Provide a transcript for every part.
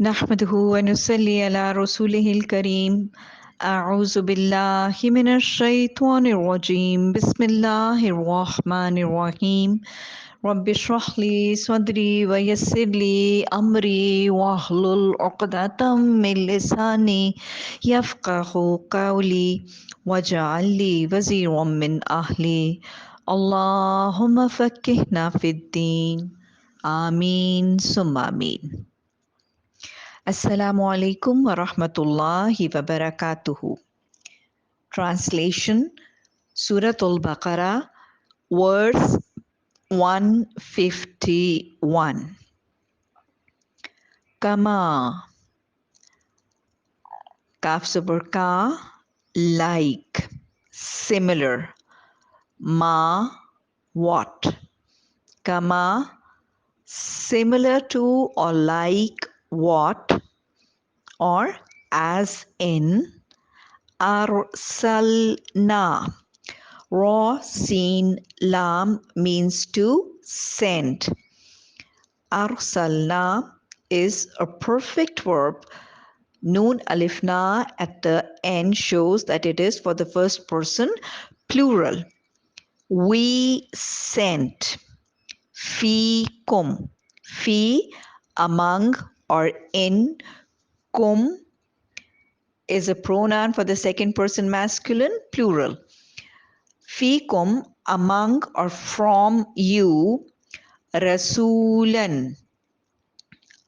نحمده ونصلي على رسوله الكريم أعوذ بالله من الشيطان الرجيم بسم الله الرحمن الرحيم رب اشرح لي صدري ويسر لي أمري واحلل عقدة من لساني يفقه قولي واجعل لي وزيرا من أهلي اللهم فقهنا في الدين آمين ثم آمين. Assalamu alaikum wa rahmatullahi wa barakatuhu. Translation Surah Al-Baqarah, verse 151. Kama, kaf sabr ka, like, similar. Ma, what? Kama, similar to or like what? Or as in arsalna. Ra Sin Lam means to send. Arsalna is a perfect verb. Noon Alif Na at the end shows that it is for the first person plural. We sent. Fi kum. Fi among or in. Kum is a pronoun for the second person masculine plural. Fikum among or from you, Rasulan,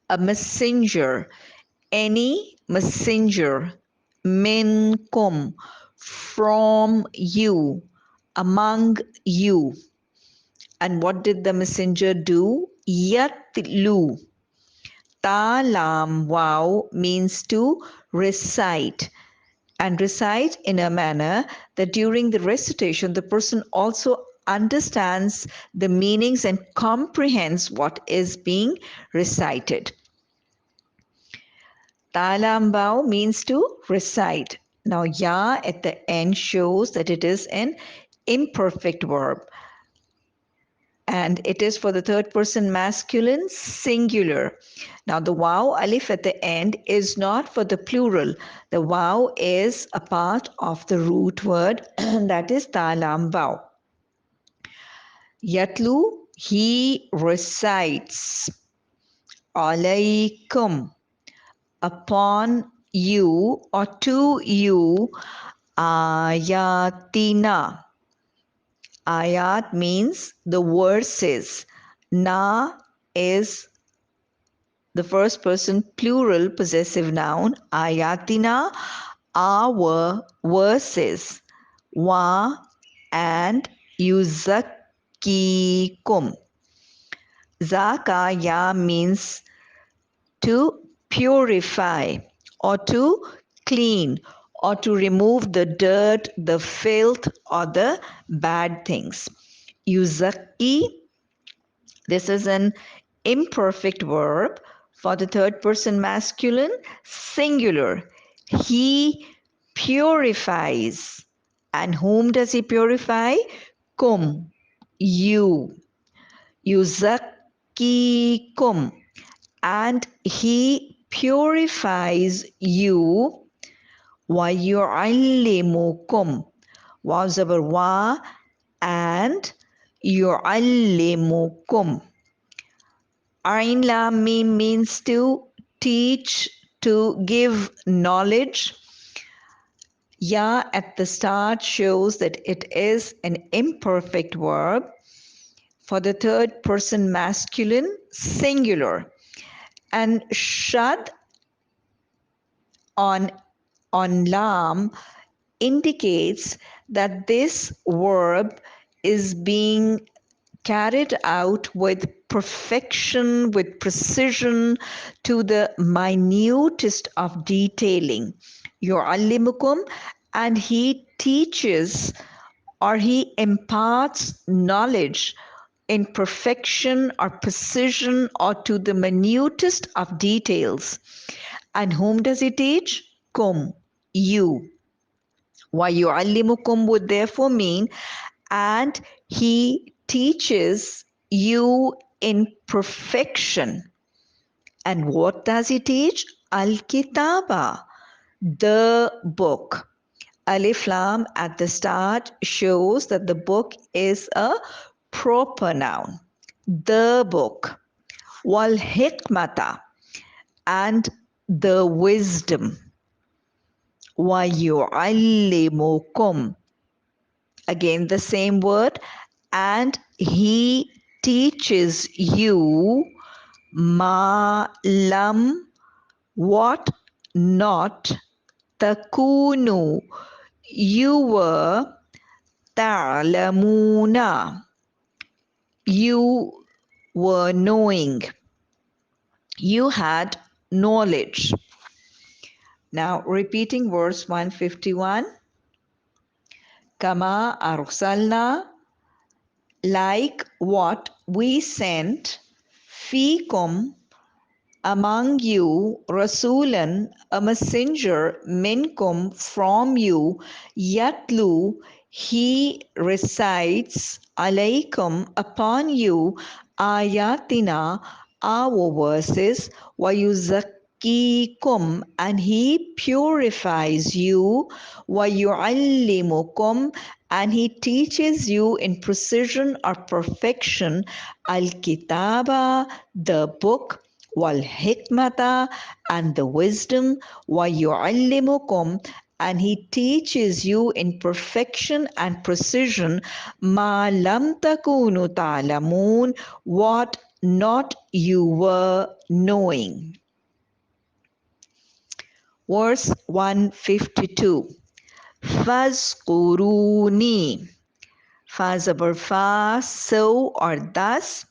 a messenger, any messenger, minkum, from you, among you. And what did the messenger do? Yatlu. Ta lam wow means to recite. And recite in a manner that during the recitation the person also understands the meanings and comprehends what is being recited. Talambao means to recite. Now ya at the end shows that it is an imperfect verb. And it is for the third person masculine singular. Now the waw alif at the end is not for the plural. The waw is a part of the root word that is talam waw. Yatlu, he recites. Alaykum, upon you or to you. Ayatina. Ayat means the verses. Na is the first person plural possessive noun. Ayatina, our verses. Wa and yuzakkikum. Zaka ya means to purify or to clean or to remove the dirt, the filth, or the bad things. Yuzakki, this is an imperfect verb for the third person masculine singular. He purifies. And whom does he purify? Kum, you. Yuzakkikum. And he purifies you. Wa yu'allimukum. Wa zabar wa and yu'allimukum. Ain lam mim means to teach, to give knowledge. Ya at the start shows that it is an imperfect verb for the third person masculine singular. And shad on lam indicates that this verb is being carried out with perfection, with precision, to the minutest of detailing. Yu'allimukum, and he teaches or he imparts knowledge in perfection or precision or to the minutest of details. And whom does he teach? Kum, you. Wa yu'allimukum would therefore mean, and he teaches you in perfection. And what does he teach? Al-Kitaba, the book. Alif Lam at the start shows that the book is a proper noun. The book. Wal hikmata, and the wisdom. Wa yu'allimukum, again the same word, and he teaches you ma lam, what not takunu, you were ta'lamuna, you were knowing, you had knowledge. Now repeating verse 151, kama arsalna, like what we sent, fikum, among you, rasulan, a messenger, minkum, from you, yatlu, he recites, alaykum, upon you, ayatina, our verses, wayuzakkikum, and he purifies you, wayuallimukum, and he teaches you in precision or perfection, al-kitaba, the book, wal hikmata, and the wisdom, wa yu'allimukum, and he teaches you in perfection and precision, ma lam takunu ta'lamun, what not you were knowing. Verse 152, fazkuruni, fa zabar fa, so or thus,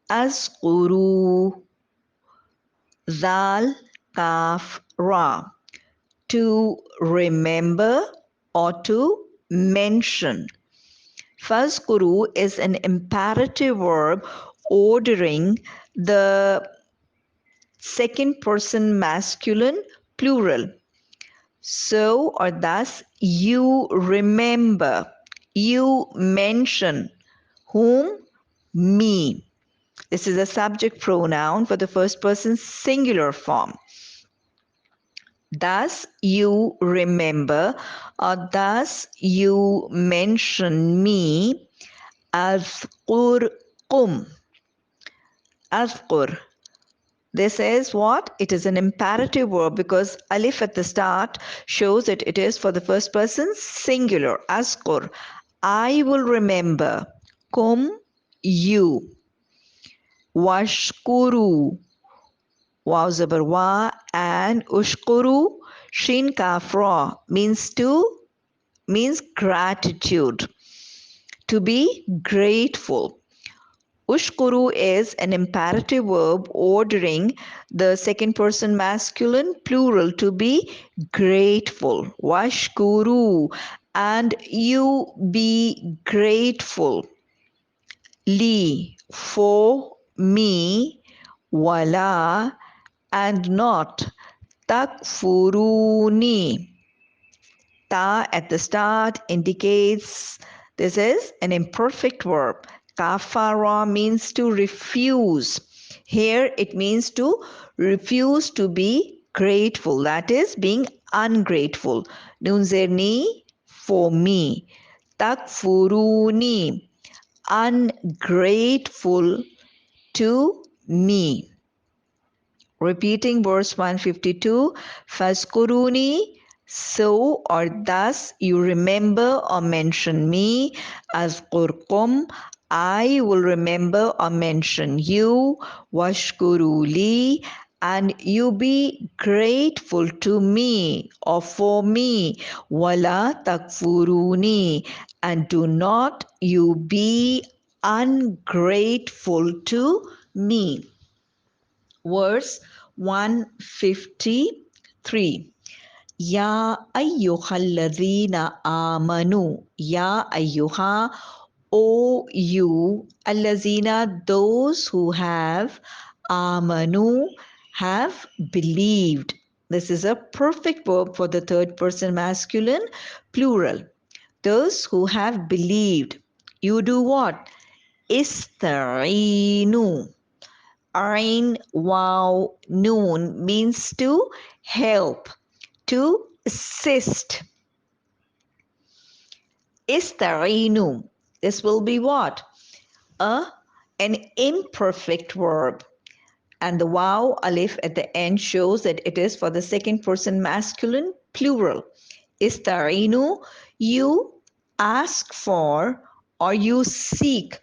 azkuru, Zal, Kaf, Ra, to remember or to mention. Fazkuru is an imperative verb ordering the second person masculine plural. So or thus, you remember, you mention. Whom? Me. This is a subject pronoun for the first person singular form. Thus you remember, or thus you mention me, azkurkum. Azkur. This is what? It is an imperative verb because alif at the start shows that it is for the first person singular. Azkur. I will remember. Kum, you. Washkuru. Waw zabar wa, and ushkuru, shin kaf ra, means gratitude, to be grateful. Ushkuru is an imperative verb ordering the second person masculine plural to be grateful. Washkuru, and you be grateful. Li, for me. Wala, and not takfuruni. Ta at the start indicates this is an imperfect verb. Kafara means to refuse. Here it means to refuse to be grateful, that is being ungrateful. Nun zerni, for me. Takfuruni, ungrateful to me. Repeating verse 152, Fazkuruni, so or thus you remember or mention me, Azkurkum, I will remember or mention you, Washkuruli, and you be grateful to me or for me, Wala takfuruni, and do not you be ungrateful to me. Verse 153. Ya ayyuhalladhina amanu. Ya ayyuha, O you, allazina, those who have, amanu, have believed. This is a perfect verb for the third person masculine plural. Those who have believed. You do what? Ista'inu. Ain, Waw, Noon means to help, to assist. Ista'inu. This will be what? An imperfect verb. And the waw alif at the end shows that it is for the second person masculine plural. Ista'inu, you ask for or you seek.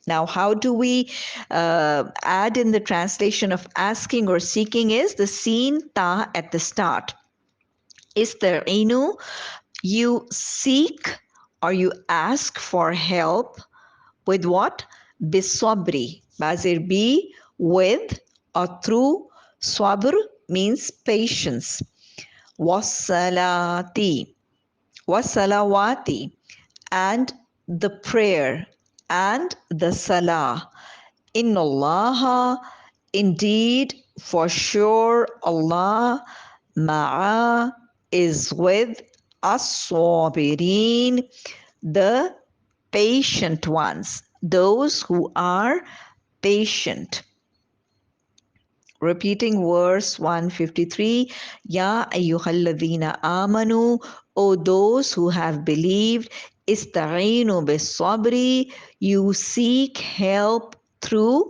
Now, how do we add in the translation of asking or seeking is the seen ta at the start. Ista'inu, you seek or you ask for help with what? Bisabri. Bazir be with or through. Sabr means patience. Wasalati. Wasalawati. And the prayer and the salah. Inna Allah, indeed, for sure, Allah, ma'a, is with as-sabirin, the patient ones, those who are patient. Repeating verse 153, Ya ayyuhalladhina amanu, O those who have believed, ista'inu bis-sabri, you seek help through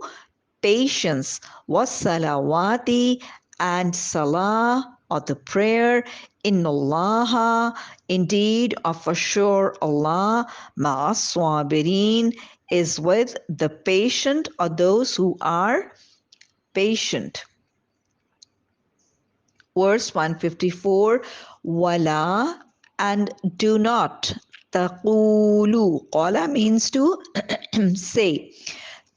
patience, was-salawati, and salah, or the prayer, innallaha, indeed, or for sure Allah, ma'as-sabirin, is with the patient or those who are patient. Verse 154, wala, and do not, taqulu, qala means to say.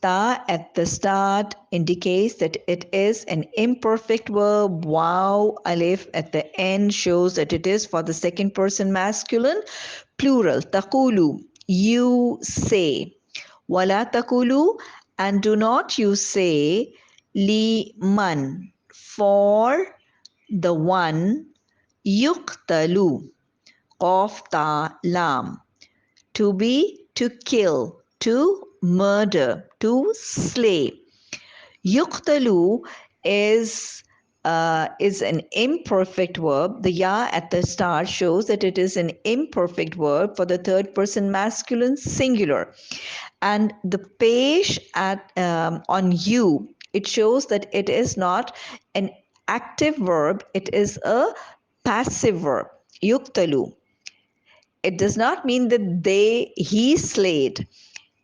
Ta at the start indicates that it is an imperfect verb. Waw alif at the end shows that it is for the second person masculine plural. Taqulu, you say. Wala taqulu, and do not you say li man, for the one, yuqtalu, qaf ta lam, to be, to kill, to murder, to slay. Yuqtalu is an imperfect verb. The ya at the start shows that it is an imperfect verb for the third person masculine singular. And the pesh at on you, it shows that it is not an active verb, it is a passive verb. Yuqtalu. It does not mean that he slayed.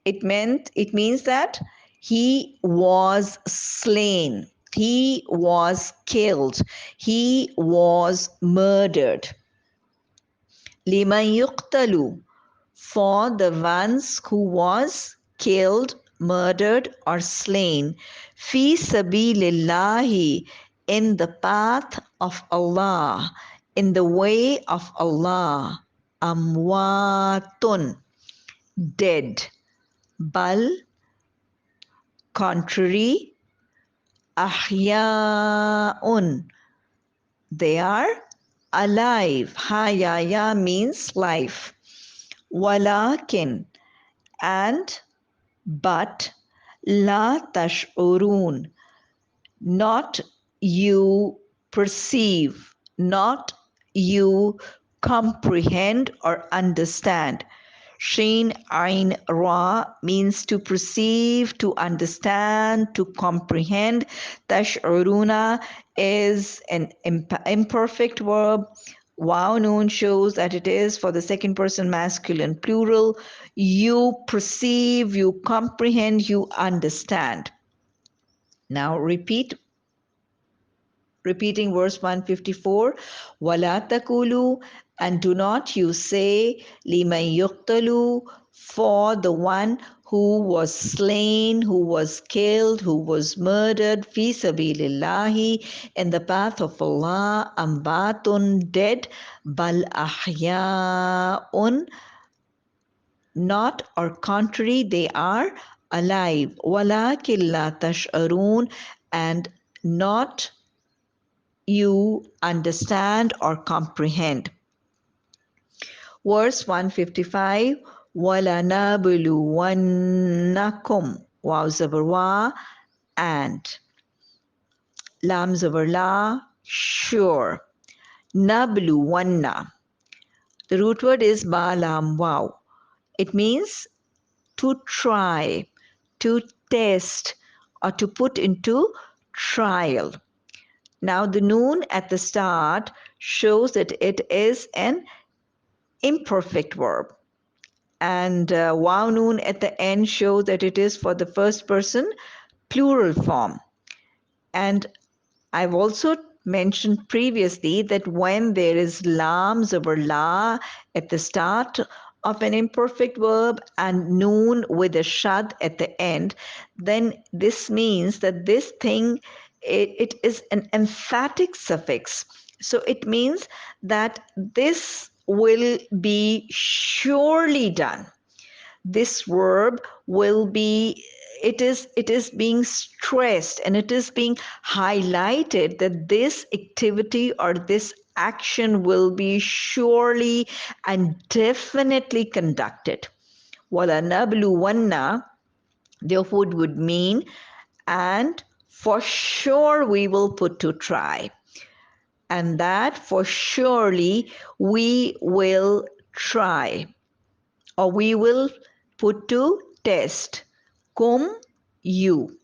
It means that he was slain, he was killed, he was murdered. Liman yuqtalu, for the ones who was killed, murdered, or slain. Fi sabilillahi, in the path of Allah, in the way of Allah. Amwatun, dead. Bal, contrary. Ahyaun, they are alive. Hayaya means life. Walakin, and but, la tash'urun, not you perceive, not you comprehend or understand. Shin Ain Ra means to perceive, to understand, to comprehend. Tash'uruna is an imperfect verb. Waw Noon shows that it is for the second person masculine plural. You perceive, you comprehend, you understand. Now repeating verse 154, wala taqulu, and do not you say, liman yuqtalu, for the one who was slain, who was killed, who was murdered, fi sabilillahi, in the path of Allah, ambatun, dead, bal ahyaun, not or contrary, they are alive. Walakin la tash'arun, and not you understand or comprehend. Verse 155, وَلَنَبْلُوَنَّكُمْ Waw zabar wa, and. Lam zabar la, sure. Nablu wanna. The root word is ba lam waw. It means to try, to test, or to put into trial. Now the noon at the start shows that it is an imperfect verb, and waw noon at the end shows that it is for the first person plural form. And I've also mentioned previously that when there is lam zabar la at the start of an imperfect verb and noon with a shad at the end, then this means that this thing, it is an emphatic suffix. So it means that this will be surely done. This verb will be, it is being stressed and it is being highlighted that this activity or this action will be surely and definitely conducted. Wala nabluwanna, therefore it would mean, and for sure we will put to try, and that for surely we will try, or we will put to test. Kum, you.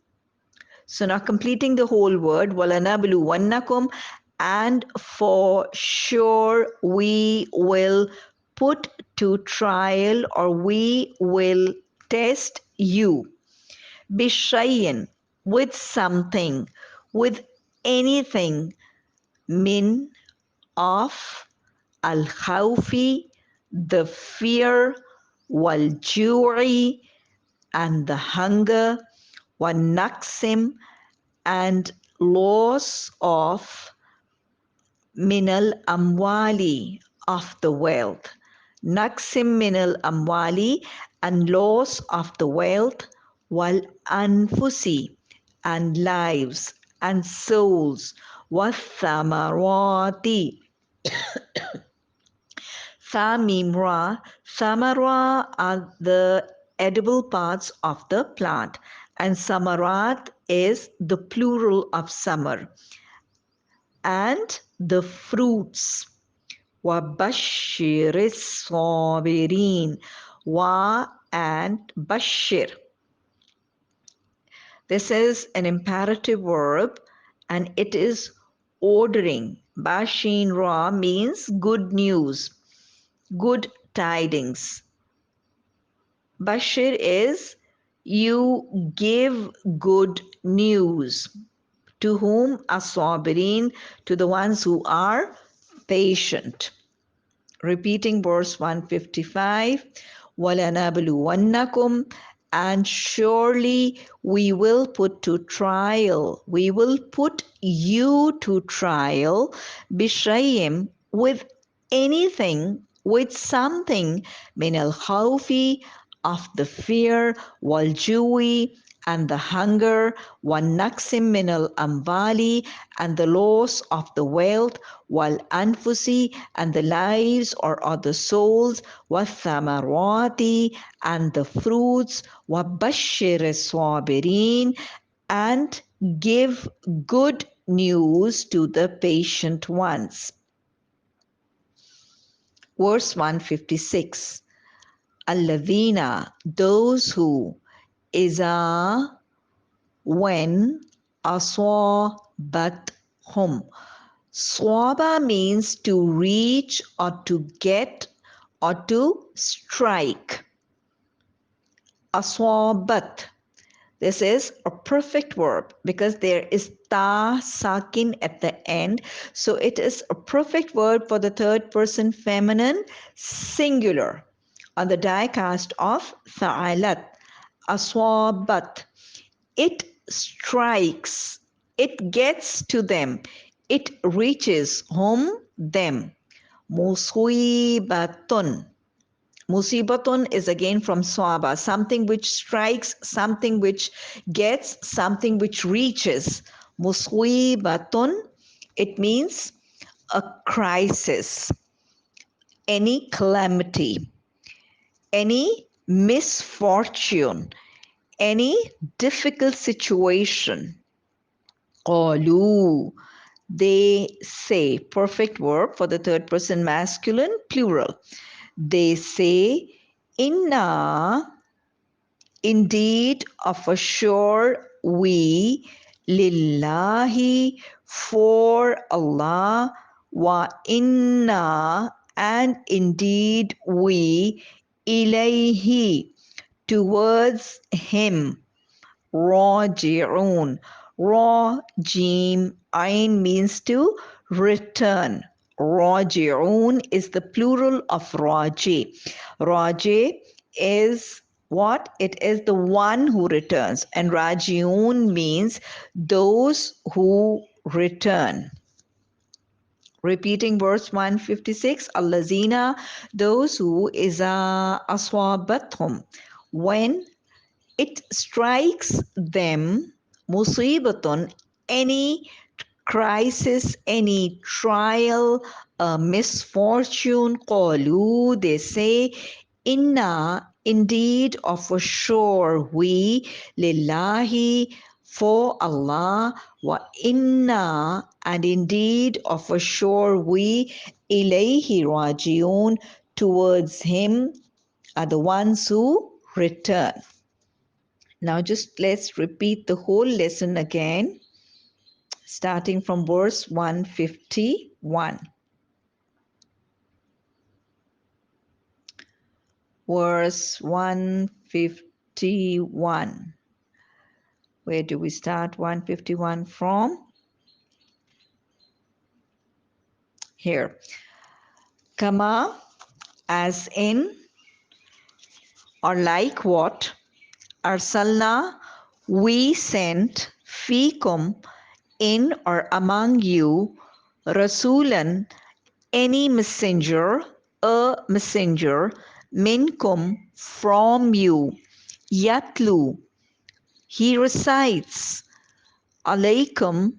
So now completing the whole word, وَلَنَبْلُوَنَّكُمْ, and for sure we will put to trial, or we will test you. Bishayin, with something, with anything, min, of, al-khawfi, the fear, wal-ju'i, and the hunger, wa-naqsim, and loss of, minal amwali, of the wealth. Naqsim minal amwali, and loss of the wealth, wal anfusi, and lives and souls, wa thamarati. Thamimra, samara are the edible parts of the plant, and samarat is the plural of summer, and the fruits. Wa bashiris sabirin, wa and bashir. This is an imperative verb and it is ordering. Bashin ra means good news, good tidings. Bashir is you give good news. To whom? As-sabirin, to the ones who are patient. Repeating verse 155, وَلَنَبْلُوَنَّكُمْ, and surely we will put to trial, we will put you to trial, bishayim, with anything, with something, min al-khawfi, of the fear, wal-ju'i, and the hunger, wa-naqsim min al-amwali, and the loss of the wealth, wal-anfusi, and the lives or the souls, wa-thamarati, and the fruits, wa-bashir as-sabirin, and give good news to the patient ones. Verse 156. Alladhina, those who, iza, when, aswabathum. Swaba means to reach or to get or to strike. Aswabat. This is a perfect verb because there is ta sakin at the end. So it is a perfect verb for the third person feminine singular on the diacast of tha'alat. Aswabat. It strikes. It gets to them. It reaches whom? Them. Musibatun. Musibatun is again from swaba, something which strikes, something which gets, something which reaches. Musibatun, it means a crisis, any calamity, any misfortune, any difficult situation. قالوا, they say, perfect verb for the third person masculine, plural. They say, inna, indeed, of a sure, we, lillahi, for Allah, wa inna, and indeed we, ilayhi, towards him, raji'un. Ra, jim, ain means to return. Raji'un is the plural of raji. Raji is what? It is the one who returns. And raji'un means those who return. Repeating verse 156, allazina, those who iza aswabathum, when it strikes them, musibatun, any crisis, any trial, a misfortune, qalu, they say, inna, indeed, of a sure, we, lillahi, for Allah, wa inna, and indeed, of a sure, we, ilayhi rajiun, towards him are the ones who return. Now just let's repeat the whole lesson again, starting from verse 151. Verse 151. Where do we start 151 from? Here. Kama, as in, or like what? Arsalna, we sent, fikum, in or among you, Rasulan, any messenger, a messenger, minkum, from you, yatlu, he recites, alaykum,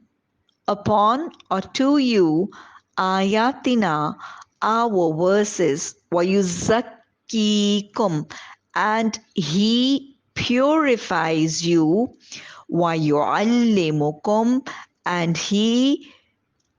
upon or to you, ayatina, our verses, wayuzakkikum, and he purifies you, wayuallimukum, and he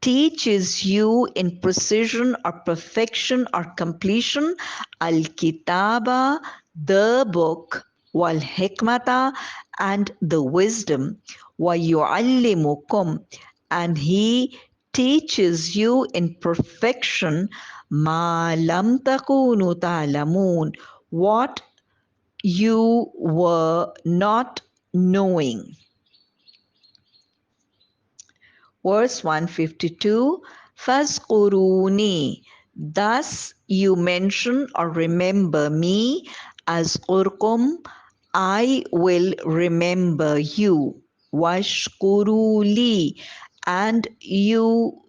teaches you in precision or perfection or completion, al-kitaba, the book, wal-hikmata, and the wisdom, wa-yu'allimukum, and he teaches you in perfection, ma lam takunu ta'lamun, what you were not knowing. Verse 152, Fazkuruni, thus you mention or remember me, as Urkum, I will remember you. Washkuruli, and you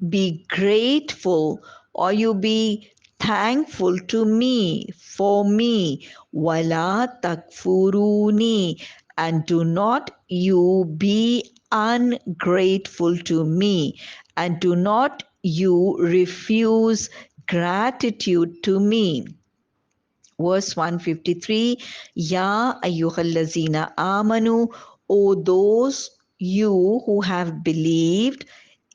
be grateful or you be thankful to me, for me. Wala takfuruni, and do not you be ungrateful to me, and do not you refuse gratitude to me. Verse 153, Ya ayyuhallazina amanu, O those you who have believed,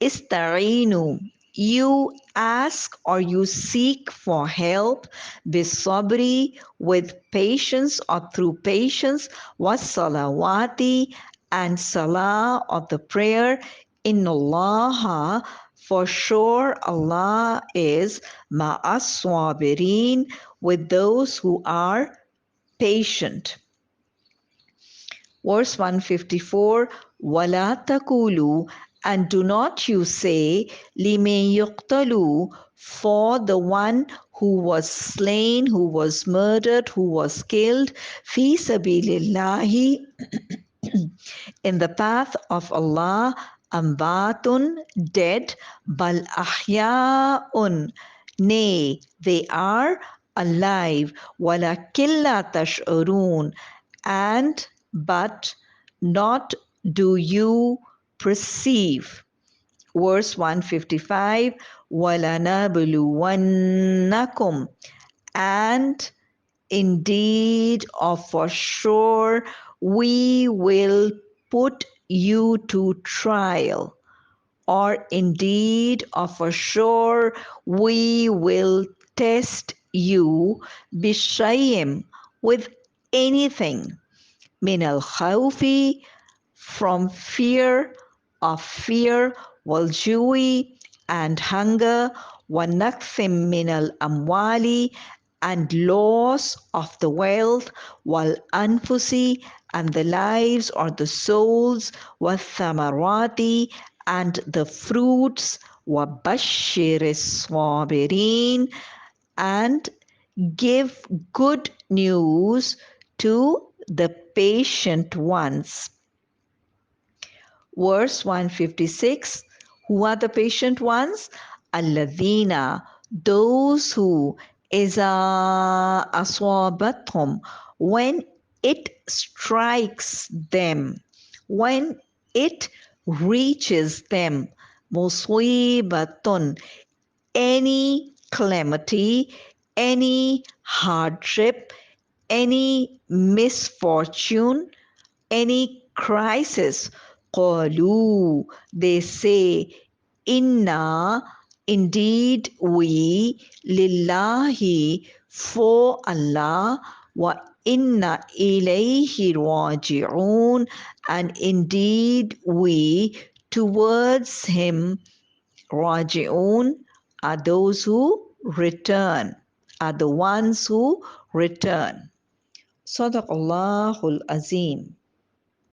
Ista'inu, you ask or you seek for help, bisabri, with patience or through patience, wassalawati, and salah of the prayer, innallaha, for sure Allah is ma'as-sabirin, with those who are patient. Verse 154, Wala takulu, and do not you say, Lime yuqtalu, for the one who was slain, who was murdered, who was killed, fi sabilillahi, in the path of Allah, ambatun, dead, bal ahyaun, nay, they are alive, walakilla tash'urun, and but not do you perceive. Verse 155, وَلَنَبْلُوَنَّكُمْ, and indeed or for sure we will put you to trial, or indeed of a sure we will test you bishayim with anything min al khawfi, from fear, of fear, wal jui, and hunger, wa nakthim min al amwali, and loss of the wealth, wal anfusi, and the lives or the souls, wa thamarati, and the fruits, wa bashir sabirin, and give good news to the patient ones. Verse 156, who are the patient ones? Alladhina, those who iza aswabathum, when it strikes them, when it reaches them, musibatun, any calamity, any hardship, any misfortune, any crisis, qalu, they say, inna, indeed we, lillahi, for Allah, wa inna ilayhi raji'un, and indeed we, towards him, raji'un, are those who return, are the ones who return. Sadaqallahul Azim.